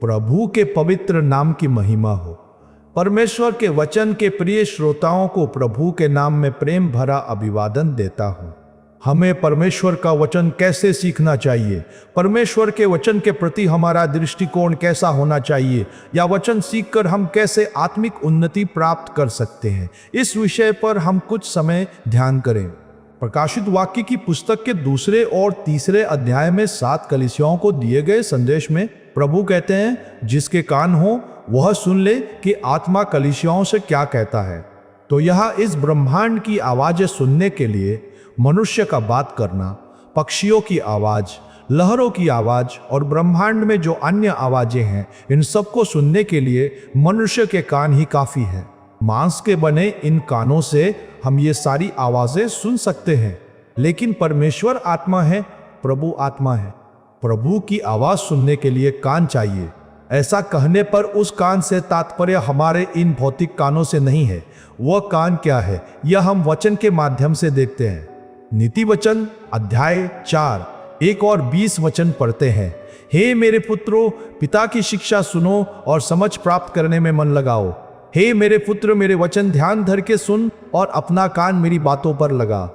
प्रभु के पवित्र नाम की महिमा हो। परमेश्वर के वचन के प्रिय श्रोताओं को प्रभु के नाम में प्रेम भरा अभिवादन देता हूँ। हमें परमेश्वर का वचन कैसे सीखना चाहिए, परमेश्वर के वचन के प्रति हमारा दृष्टिकोण कैसा होना चाहिए, या वचन सीखकर हम कैसे आत्मिक उन्नति प्राप्त कर सकते हैं, इस विषय पर हम कुछ समय ध्यान करें। प्रकाशित वाक्य की पुस्तक के 2 और 3 अध्याय में 7 कलीसियाओं को दिए गए संदेश में प्रभु कहते हैं, जिसके कान हो वह सुन ले कि आत्मा कलीसियाओं से क्या कहता है। तो यह इस ब्रह्मांड की आवाज़ें सुनने के लिए मनुष्य का बात करना, पक्षियों की आवाज़, लहरों की आवाज़ और ब्रह्मांड में जो अन्य आवाज़ें हैं, इन सबको सुनने के लिए मनुष्य के कान ही काफ़ी है। मांस के बने इन कानों से हम ये सारी आवाज़ें सुन सकते हैं, लेकिन परमेश्वर आत्मा है, प्रभु आत्मा है। प्रभु की आवाज़ सुनने के लिए कान चाहिए। ऐसा कहने पर उस कान से तात्पर्य हमारे इन भौतिक कानों से नहीं है। वह कान क्या है, यह हम वचन के माध्यम से देखते हैं। नीति वचन अध्याय 4 1 और 20 वचन पढ़ते हैं। हे मेरे पुत्रों, पिता की शिक्षा सुनो और समझ प्राप्त करने में मन लगाओ। हे मेरे पुत्र, मेरे वचन ध्यान धर के सुन और अपना कान मेरी बातों पर लगा।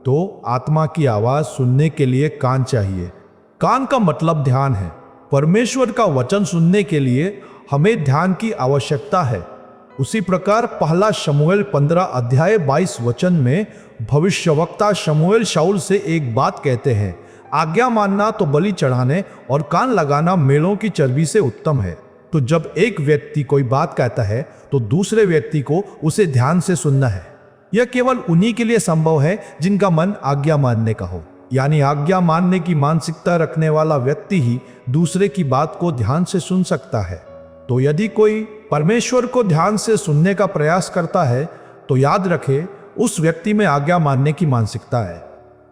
तो आत्मा की आवाज सुनने के लिए कान चाहिए। कान का मतलब ध्यान है। परमेश्वर का वचन सुनने के लिए हमें ध्यान की आवश्यकता है। उसी प्रकार पहला शमूएल 15 अध्याय 22 वचन में भविष्यवक्ता शमूएल शाऊल से एक बात कहते हैं, आज्ञा मानना तो बलि चढ़ाने और कान लगाना मेढ़ों की चर्बी से उत्तम है। तो जब एक व्यक्ति कोई बात कहता है तो दूसरे व्यक्ति को उसे ध्यान से सुनना है। यह केवल उन्हीं के लिए संभव है जिनका मन आज्ञा मानने का हो, यानी आज्ञा मानने की मानसिकता रखने वाला व्यक्ति ही दूसरे की बात को ध्यान से सुन सकता है। तो यदि कोई परमेश्वर को ध्यान से सुनने का प्रयास करता है तो याद रखे, उस व्यक्ति में आज्ञा मानने की मानसिकता है।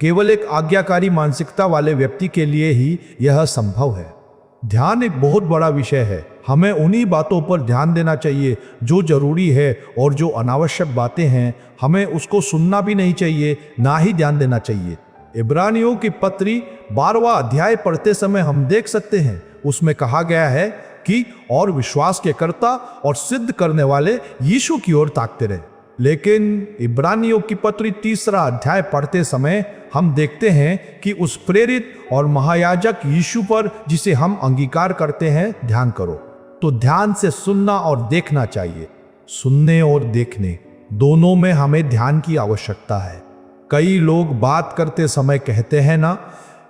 केवल एक आज्ञाकारी मानसिकता वाले व्यक्ति के लिए ही यह संभव है। ध्यान एक बहुत बड़ा विषय है। हमें उन्हीं बातों पर ध्यान देना चाहिए जो जरूरी है, और जो अनावश्यक बातें हैं हमें उसको सुनना भी नहीं चाहिए, ना ही ध्यान देना चाहिए। इब्रानियों की पत्री 12वां अध्याय पढ़ते समय हम देख सकते हैं, उसमें कहा गया है कि और विश्वास के कर्ता और सिद्ध करने वाले यीशु की ओर ताकते रहे। लेकिन इब्रानियों की पत्री 3 अध्याय पढ़ते समय हम देखते हैं कि उस प्रेरित और महायाजक यीशु पर, जिसे हम अंगीकार करते हैं, ध्यान करो। तो ध्यान से सुनना और देखना चाहिए। सुनने और देखने दोनों में हमें ध्यान की आवश्यकता है। कई लोग बात करते समय कहते हैं ना,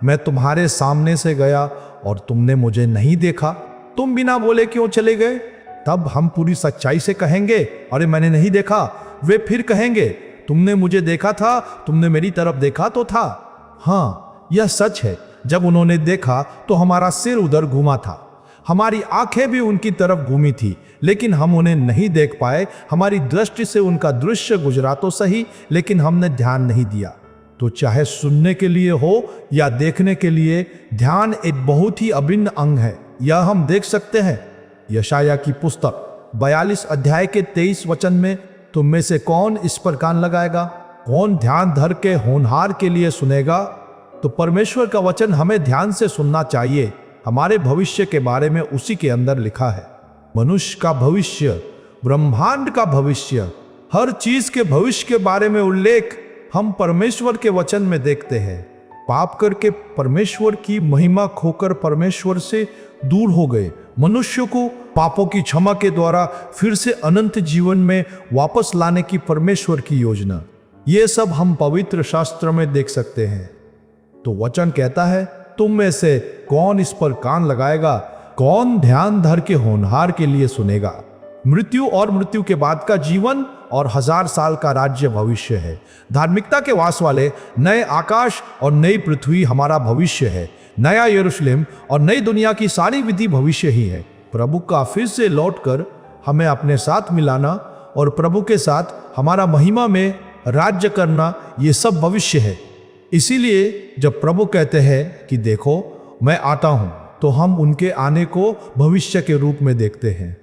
मैं तुम्हारे सामने से गया और तुमने मुझे नहीं देखा, तुम बिना बोले क्यों चले गए? तब हम पूरी सच्चाई से कहेंगे, अरे मैंने नहीं देखा। वे फिर कहेंगे, तुमने मुझे देखा था, तुमने मेरी तरफ देखा तो था। हाँ, यह सच है। जब उन्होंने देखा तो हमारा सिर उधर घूमा था, हमारी आंखें भी उनकी तरफ घूमी थी, लेकिन हम उन्हें नहीं देख पाए। हमारी दृष्टि से उनका दृश्य गुजरा तो सही, लेकिन हमने ध्यान नहीं दिया। तो चाहे सुनने के लिए हो या देखने के लिए, ध्यान एक बहुत ही अभिन्न अंग है। यह हम देख सकते हैं यशाया की पुस्तक 42 अध्याय के 23 वचन में, तुम में से कौन इस पर कान लगाएगा? कौन ध्यान धर के होनहार के लिए सुनेगा? तो परमेश्वर का वचन हमें ध्यान से सुनना चाहिए। हमारे भविष्य के बारे में उसी के अंदर लिखा है। मनुष्य का भविष्य, ब्रह्मांड का भविष्य, हर चीज के भविष्य के बारे में उल्लेख हम परमेश्वर के वचन में देखते हैं। पाप करके परमेश्वर की महिमा खोकर परमेश्वर से दूर हो गए मनुष्य को पापों की क्षमा के द्वारा फिर से अनंत जीवन में वापस लाने की परमेश्वर की योजना, ये सब हम पवित्र शास्त्र में देख सकते हैं। तो वचन कहता है, तुम में से कौन इस पर कान लगाएगा? कौन ध्यान धर के होनहार के लिए सुनेगा? मृत्यु और मृत्यु के बाद का जीवन और 1000 साल का राज्य भविष्य है। धार्मिकता के वास वाले नए आकाश और नई पृथ्वी हमारा भविष्य है। नया यरूशलेम और नई दुनिया की सारी विधि भविष्य ही है। प्रभु का फिर से लौटकर हमें अपने साथ मिलाना और प्रभु के साथ हमारा महिमा में राज्य करना, ये सब भविष्य है। इसीलिए जब प्रभु कहते हैं कि देखो मैं आता हूं, तो हम उनके आने को भविष्य के रूप में देखते हैं।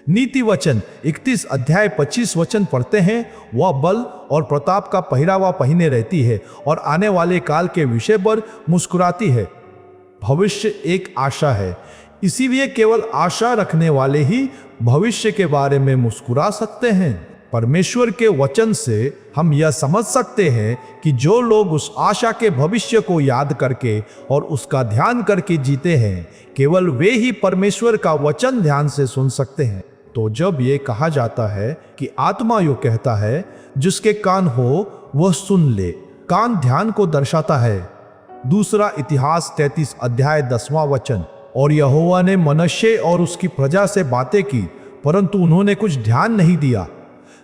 नीति वचन 31 अध्याय 25 वचन पढ़ते हैं, वह बल और प्रताप का पहरावा पहने रहती है और आने वाले काल के विषय पर मुस्कुराती है। भविष्य एक आशा है, इसीलिए केवल आशा रखने वाले ही भविष्य के बारे में मुस्कुरा सकते हैं। परमेश्वर के वचन से हम यह समझ सकते हैं कि जो लोग उस आशा के भविष्य को याद करके और उसका ध्यान करके जीते हैं, केवल वे ही परमेश्वर का वचन ध्यान से सुन सकते हैं। तो जब ये कहा जाता है कि आत्मा यो कहता है, जिसके कान हो वह सुन ले, कान ध्यान को दर्शाता है। दूसरा इतिहास 33 अध्याय 10वां वचन। और यहोवा ने मनुष्य और उसकी प्रजा से बातें की, परंतु उन्होंने कुछ ध्यान नहीं दिया।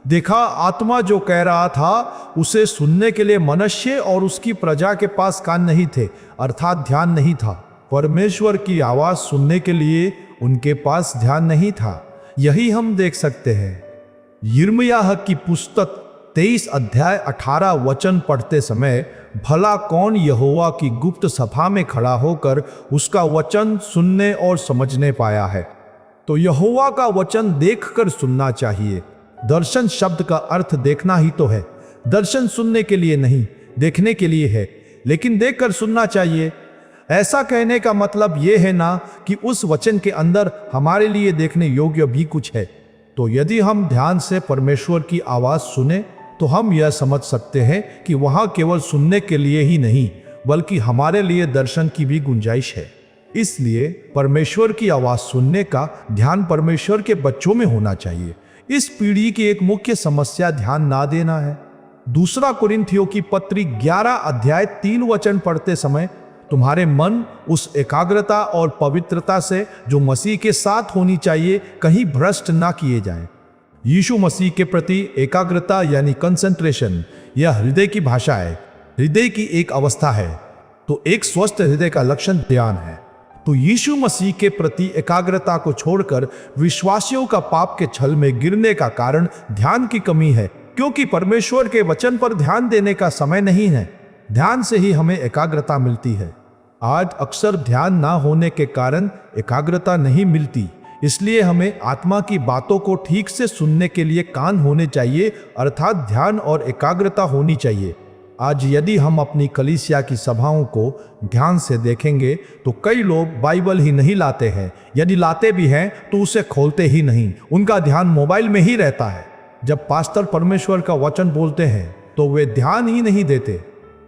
देखा, आत्मा जो कह रहा था उसे सुनने के लिए मनुष्य और उसकी प्रजा के पास कान नहीं थे, अर्थात ध्यान नहीं था। परमेश्वर की आवाज सुनने के लिए उनके पास ध्यान नहीं था। यही हम देख सकते हैं। यिर्मयाह की पुस्तक 23 अध्याय 18 वचन पढ़ते समय, भला कौन यहोवा की गुप्त सभा में खड़ा होकर उसका वचन सुनने और समझने पाया है। तो यहोवा का वचन देखकर सुनना चाहिए। दर्शन शब्द का अर्थ देखना ही तो है। दर्शन सुनने के लिए नहीं, देखने के लिए है, लेकिन देखकर सुनना चाहिए। ऐसा कहने का मतलब यह है ना कि उस वचन के अंदर हमारे लिए देखने योग्य भी कुछ है। तो यदि हम ध्यान से परमेश्वर की आवाज सुने तो हम यह समझ सकते हैं कि वहां केवल सुनने के लिए ही नहीं, बल्कि हमारे लिए दर्शन की भी गुंजाइश है। इसलिए परमेश्वर की आवाज सुनने का ध्यान परमेश्वर के बच्चों में होना चाहिए। इस पीढ़ी की एक मुख्य समस्या ध्यान ना देना है। दूसरा कुरिन्थियों की पत्री 11 अध्याय 3 वचन पढ़ते समय, तुम्हारे मन उस एकाग्रता और पवित्रता से जो मसीह के साथ होनी चाहिए कहीं भ्रष्ट ना किए जाएं। यीशु मसीह के प्रति एकाग्रता यानी कंसंट्रेशन, यह हृदय की भाषा है, हृदय की एक अवस्था है। तो एक स्वस्थ हृदय का लक्षण ध्यान है। तो यीशु मसीह के प्रति एकाग्रता को छोड़कर विश्वासियों का पाप के छल में गिरने का कारण ध्यान की कमी है, क्योंकि परमेश्वर के वचन पर ध्यान देने का समय नहीं है। ध्यान से ही हमें एकाग्रता मिलती है। आज अक्सर ध्यान ना होने के कारण एकाग्रता नहीं मिलती। इसलिए हमें आत्मा की बातों को ठीक से सुनने के लिए कान होने चाहिए, अर्थात ध्यान और एकाग्रता होनी चाहिए। आज यदि हम अपनी कलीसिया की सभाओं को ध्यान से देखेंगे तो कई लोग बाइबल ही नहीं लाते हैं। यदि लाते भी हैं तो उसे खोलते ही नहीं, उनका ध्यान मोबाइल में ही रहता है। जब पास्टर परमेश्वर का वचन बोलते हैं तो वे ध्यान ही नहीं देते।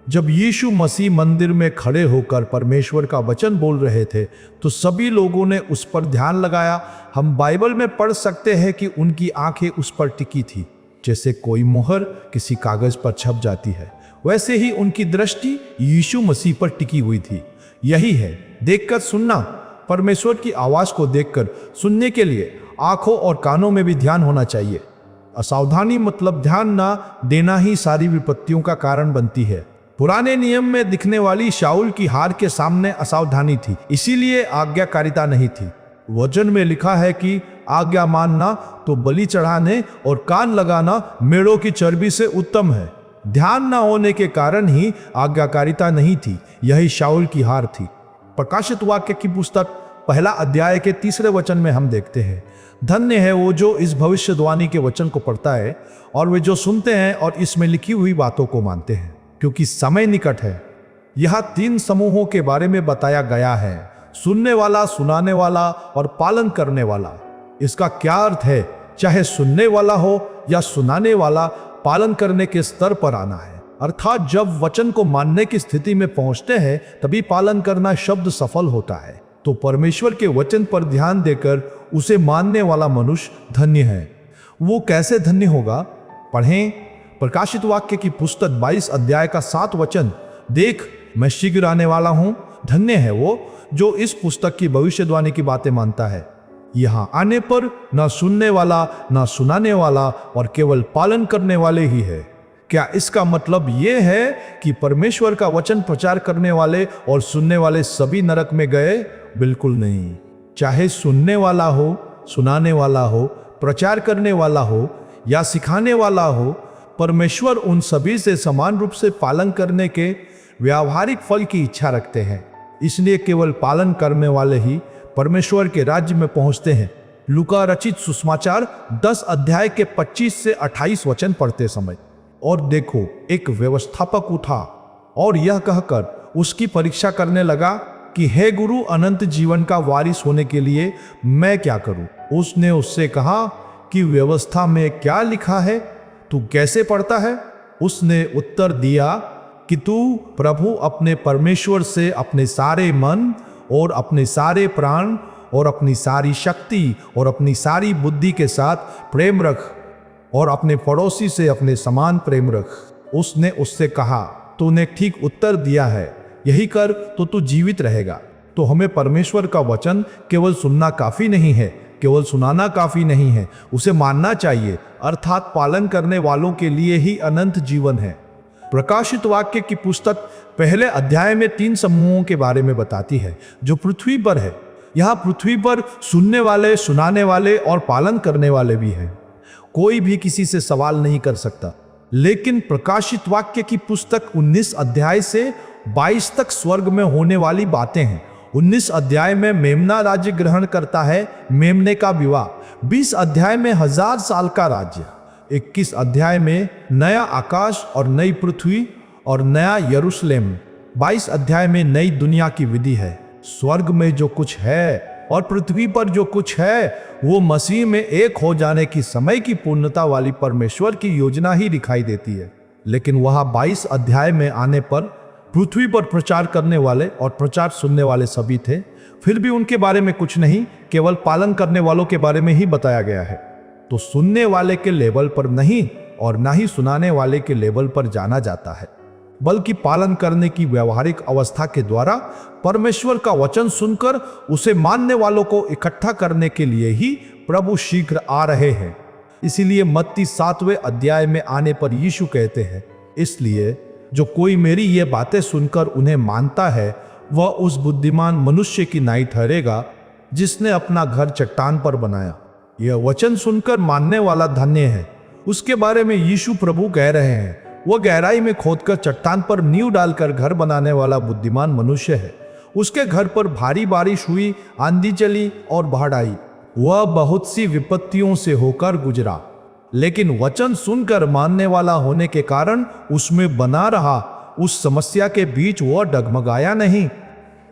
जब यीशु मसीह मंदिर में खड़े होकर परमेश्वर का वचन बोल रहे थे तो सभी लोगों ने उस पर ध्यान लगाया। हम बाइबल में पढ़ सकते हैं कि उनकी आंखें उस पर टिकी थी। जैसे कोई मोहर किसी कागज पर छप जाती है, वैसे ही उनकी दृष्टि यीशु मसीह पर टिकी हुई थी। यही है देखकर सुनना। परमेश्वर की आवाज को देखकर सुनने के लिए आंखों और कानों में भी ध्यान होना चाहिए। असावधानी मतलब ध्यान ना देना ही सारी विपत्तियों का कारण बनती है। पुराने नियम में दिखने वाली शाऊल की हार के सामने असावधानी थी, इसीलिए आज्ञाकारिता नहीं थी। वचन में लिखा है कि आज्ञा मानना तो बलि चढ़ाने और कान लगाना मेढ़ों की चर्बी से उत्तम है। ध्यान न होने के कारण ही आज्ञाकारिता नहीं थी। यही शाऊल की हार थी। प्रकाशित वाक्य की पुस्तक 1 अध्याय के 3 वचन में हम देखते हैं, धन्य है वो जो इस भविष्यवाणी के वचन को पढ़ता है और वे जो सुनते हैं और इसमें लिखी हुई बातों को मानते हैं, क्योंकि समय निकट है। यह 3 समूहों के बारे में बताया गया है, सुनने वाला, सुनाने वाला और पालन करने वाला। इसका क्या अर्थ है? चाहे सुनने वाला हो या सुनाने वाला, पालन करने के स्तर पर आना है। अर्थात जब वचन को मानने की स्थिति में पहुंचते हैं तभी पालन करना शब्द सफल होता है। तो परमेश्वर के वचन पर ध्यान देकर उसे मानने वाला मनुष्य धन्य है। वो कैसे धन्य होगा? पढ़ें प्रकाशित वाक्य की पुस्तक 22 अध्याय का 7 वचन, देख मैं शीघ्र आने वाला हूं। धन्य है वो जो इस पुस्तक की भविष्यवाणी की बातें मानता है। यहां आने पर ना सुनने वाला, ना सुनाने वाला और केवल पालन करने वाले ही है। क्या इसका मतलब यह है कि परमेश्वर का वचन प्रचार करने वाले और सुनने वाले सभी नरक में गए? बिल्कुल नहीं। चाहे सुनने वाला हो, सुनाने वाला हो, प्रचार करने वाला हो या सिखाने वाला हो, परमेश्वर उन सभी से समान रूप से पालन करने के व्यावहारिक फल की इच्छा रखते हैं। इसलिए केवल पालन करने वाले ही परमेश्वर के राज्य में पहुंचते हैं। लूका रचित सुसमाचार 10 अध्याय के 25 से 28 वचन पढ़ते समय, और देखो एक व्यवस्थापक उठा और यह कहकर उसकी परीक्षा करने लगा, कि हे गुरु, अनंत जीवन का वारिस होने के लिए मैं क्या करूं? उसने उससे कहा कि व्यवस्था में क्या लिखा है, तू कैसे पढ़ता है? उसने उत्तर दिया कि तू प्रभु अपने परमेश्वर से अपने सारे मन और अपने सारे प्राण और अपनी सारी शक्ति और अपनी सारी बुद्धि के साथ प्रेम रख और अपने पड़ोसी से अपने समान प्रेम रख। उसने उससे कहा, तूने ठीक उत्तर दिया है, यही कर तो तू जीवित रहेगा। तो हमें परमेश्वर का वचन केवल सुनना काफी नहीं है, केवल सुनाना काफी नहीं है, उसे मानना चाहिए, अर्थात पालन करने वालों के लिए ही अनंत जीवन है। प्रकाशित वाक्य की पुस्तक पहले अध्याय में 3 समूहों के बारे में बताती है जो पृथ्वी पर है। यहाँ पृथ्वी पर सुनने वाले, सुनाने वाले और पालन करने वाले भी हैं। कोई भी किसी से सवाल नहीं कर सकता। लेकिन प्रकाशित वाक्य की पुस्तक 19 अध्याय से 22 तक स्वर्ग में होने वाली बातें हैं। 19 अध्याय में मेमना राज्य ग्रहण करता है, मेमने का विवाह। 20 अध्याय में 1000 साल का राज्य। 21 अध्याय में नया आकाश और नई पृथ्वी और नया यरूशलेम। 22 अध्याय में नई दुनिया की विधि है। स्वर्ग में जो कुछ है और पृथ्वी पर जो कुछ है वो मसीह में एक हो जाने की समय की पूर्णता वाली परमेश्वर की योजना ही दिखाई देती है। लेकिन वहां 22 अध्याय में आने पर पृथ्वी पर प्रचार करने वाले और प्रचार सुनने वाले सभी थे, फिर भी उनके बारे में कुछ नहीं, केवल पालन करने वालों के बारे में ही बताया गया है। तो सुनने वाले के लेवल पर नहीं और ना ही सुनाने वाले के लेवल पर जाना जाता है, बल्कि पालन करने की व्यवहारिक अवस्था के द्वारा परमेश्वर का वचन सुनकर उसे मानने वालों को इकट्ठा करने के लिए ही प्रभु शीघ्र आ रहे हैं। इसीलिए मत्ती 7वें अध्याय में आने पर यीशु कहते हैं, इसलिए जो कोई मेरी ये बातें सुनकर उन्हें मानता है वह उस बुद्धिमान मनुष्य की नाई ठहरेगा जिसने अपना घर चट्टान पर बनाया। यह वचन सुनकर मानने वाला धन्य है। उसके बारे में यीशु प्रभु कह रहे हैं, वह गहराई में खोदकर चट्टान पर नींव डालकर घर बनाने वाला बुद्धिमान मनुष्य है। उसके घर पर भारी बारिश हुई, आंधी चली और बाढ़ आई। वह बहुत सी विपत्तियों से होकर गुजरा, लेकिन वचन सुनकर मानने वाला होने के कारण उसमें बना रहा। उस समस्या के बीच वह डगमगाया नहीं।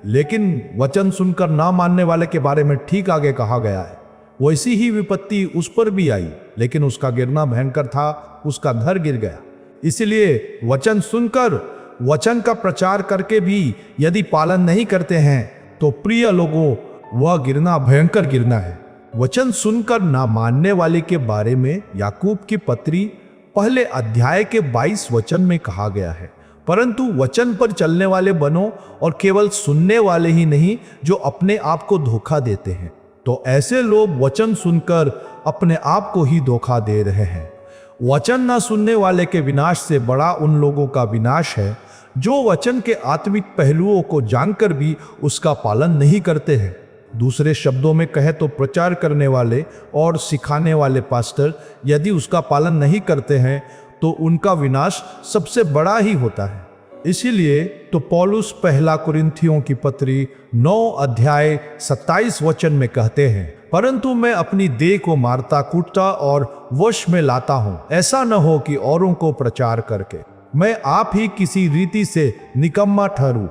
लेकिन वचन सुनकर ना मानने वाले के बारे में ठीक आगे कहा गया है, वैसी ही विपत्ति उस पर भी आई, लेकिन उसका गिरना भयंकर था, उसका घर गिर गया। इसलिए वचन सुनकर, वचन का प्रचार करके भी यदि पालन नहीं करते हैं तो प्रिय लोगों, वह गिरना भयंकर गिरना है। वचन सुनकर ना मानने वाले के बारे में याकूब की पत्री पहले अध्याय के 22 वचन में कहा गया है, परंतु वचन पर चलने वाले बनो और केवल सुनने वाले ही नहीं जो अपने आप को धोखा देते हैं। तो ऐसे लोग वचन सुनकर अपने आप को ही धोखा दे रहे हैं। वचन न सुनने वाले के विनाश से बड़ा उन लोगों का विनाश है जो वचन के आत्मिक पहलुओं को जानकर भी उसका पालन नहीं करते हैं। दूसरे शब्दों में कहे तो प्रचार करने वाले और सिखाने वाले पास्टर यदि उसका पालन नहीं करते हैं तो उनका विनाश सबसे बड़ा ही होता है। इसीलिए तो पौलुस पहला कुरिन्थियों की पत्री 9 अध्याय 27 वचन में कहते हैं, परंतु मैं अपनी देह को मारता कूटता और वश में लाता हूं, ऐसा न हो कि औरों को प्रचार करके मैं आप ही किसी रीति से निकम्मा ठहरूं।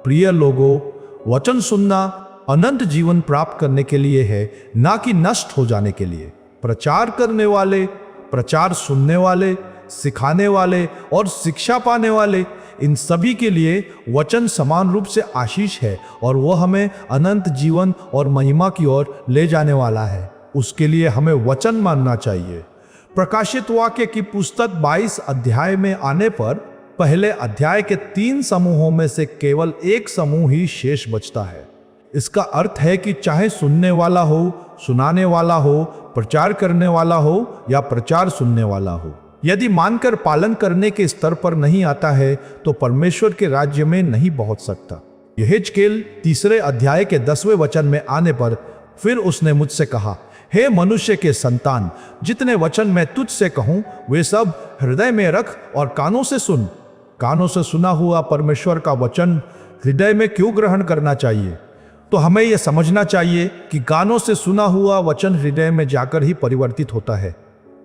प्रिय लोगों, वचन सुनना अनंत जीवन प्राप्त करने के लिए है, ना कि नष्ट हो जाने के लिए। प्रचार करने वाले, प्रचार सुनने वाले, सिखाने वाले और शिक्षा पाने वाले, इन सभी के लिए वचन समान रूप से आशीष है और वह हमें अनंत जीवन और महिमा की ओर ले जाने वाला है। उसके लिए हमें वचन मानना चाहिए। प्रकाशित वाक्य की पुस्तक 22 अध्याय में आने पर पहले अध्याय के 3 समूहों में से केवल एक समूह ही शेष बचता है। इसका अर्थ है कि चाहे सुनने वाला हो, सुनाने वाला हो, प्रचार करने वाला हो या प्रचार सुनने वाला हो, यदि मानकर पालन करने के स्तर पर नहीं आता है तो परमेश्वर के राज्य में नहीं पहुंच सकता। यहेजकेल 3 अध्याय के 10वें वचन में आने पर फिर उसने मुझसे कहा, हे मनुष्य के संतान, जितने वचन मैं तुझसे कहूं वे सब हृदय में रख और कानों से सुन। कानों से सुना हुआ परमेश्वर का वचन हृदय में क्यों ग्रहण करना चाहिए? तो हमें यह समझना चाहिए कि कानों से सुना हुआ वचन हृदय में जाकर ही परिवर्तित होता है।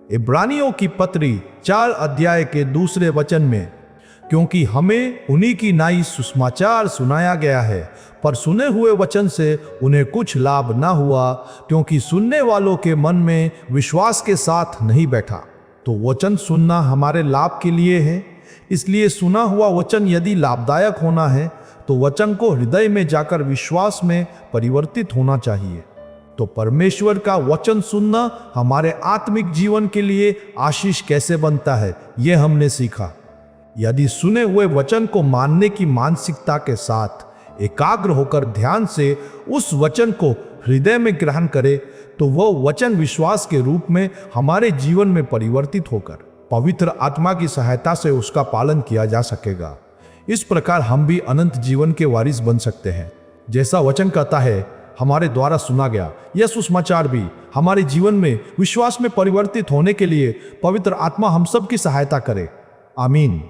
इब्रानियों की पत्री 4 अध्याय के 2 वचन में क्योंकि हमें उन्हीं की नाई सुसमाचार सुनाया गया है, पर सुने हुए वचन से उन्हें कुछ लाभ ना हुआ, क्योंकि सुनने वालों के मन में विश्वास के साथ नहीं बैठा। तो वचन सुनना हमारे लाभ के लिए है, इसलिए सुना हुआ वचन यदि लाभदायक होना है तो वचन को हृदय में जाकर विश्वास में परिवर्तित होना चाहिए। तो परमेश्वर का वचन सुनना हमारे आत्मिक जीवन के लिए आशीष कैसे बनता है, यह हमने सीखा। यदि सुने हुए वचन को मानने की मानसिकता के साथ एकाग्र होकर ध्यान से उस वचन को हृदय में ग्रहण करें, तो वह वचन विश्वास के रूप में हमारे जीवन में परिवर्तित होकर पवित्र आत्मा की सहायता से उसका पालन किया जा सकेगा। इस प्रकार हम भी अनंत जीवन के वारिस बन सकते हैं। जैसा वचन कहता है, हमारे द्वारा सुना गया यह सुसमाचार भी हमारे जीवन में विश्वास में परिवर्तित होने के लिए पवित्र आत्मा हम सब की सहायता करे। आमीन।